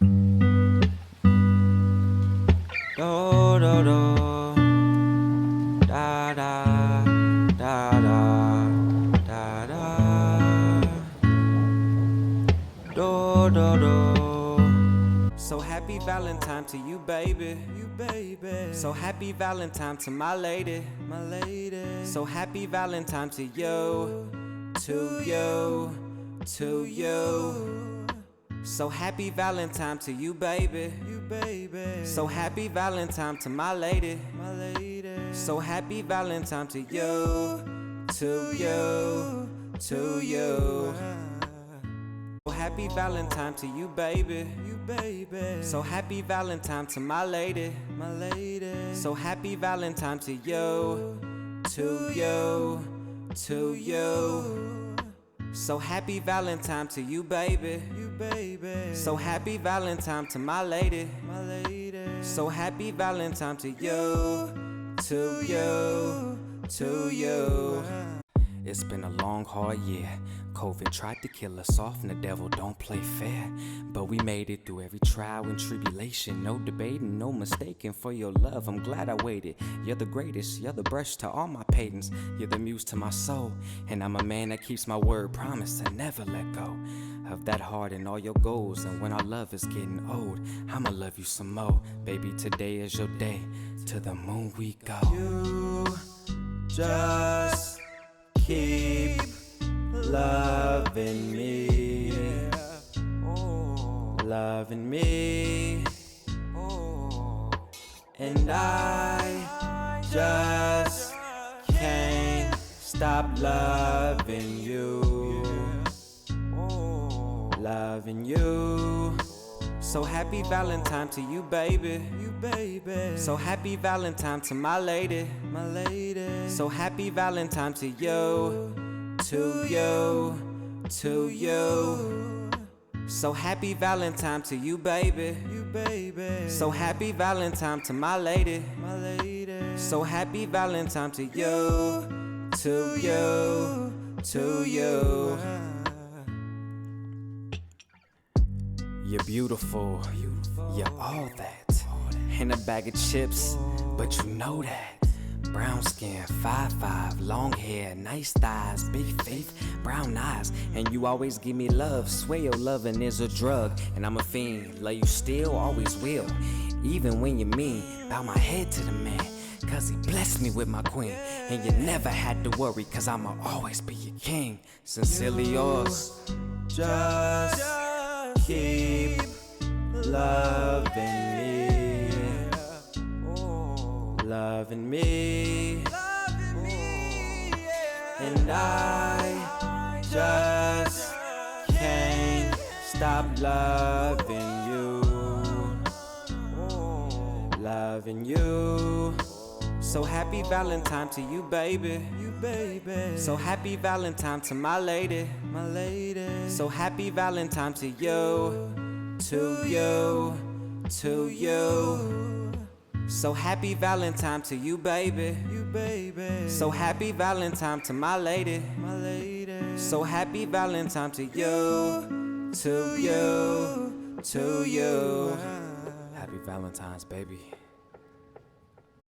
Do do do, da da da da da da, do do do. So happy Valentine to you, baby. So happy Valentine to my lady. So happy Valentine to you, to you, to you. So happy Valentine to you, baby. So happy Valentine to my lady. So happy Valentine to you, to you, to you. So happy Valentine to you, baby. So happy Valentine to my lady. So happy Valentine to you, to you, to you. So happy Valentine to you, baby. So happy Valentine to my lady. So happy Valentine to you, to you, to you. It's been a long, hard year. COVID tried to kill us off, and the devil don't play fair. But we made it through every trial and tribulation. No debating, no mistaking for your love. I'm glad I waited. You're the greatest, you're the brush to all my patents. You're the muse to my soul, and I'm a man that keeps my word, promise to never let go of that heart and all your goals. And when our love is getting old, I'ma love you some more. Baby, today is your day. To the moon we go. You just keep loving me, loving me, and I just can't stop loving you, loving you. So happy Valentine to you, baby. So happy Valentine to my lady. So happy Valentine to you, to you, to you. So happy Valentine to you, baby. So happy Valentine to my lady. So happy Valentine to you, to you, to you. You're beautiful, you're all that. And a bag of chips, but you know that. Brown skin, 5'5", long hair, nice thighs, big faith, brown eyes. And you always give me love, swear your loving is a drug. And I'm a fiend, love you still, always will. Even when you're mean, bow my head to the man, cause he blessed me with my queen. And you never had to worry, cause I'ma always be your king. Sincerely yours, just keep loving me, loving me, and I just can't stop loving you, loving you. So happy Valentine to you, baby. So happy Valentine to my lady. So happy Valentine to you, to you, to you. So happy Valentine to you, baby. So happy Valentine to my lady. So happy Valentine to you, to you, to you. Happy Valentine's, baby.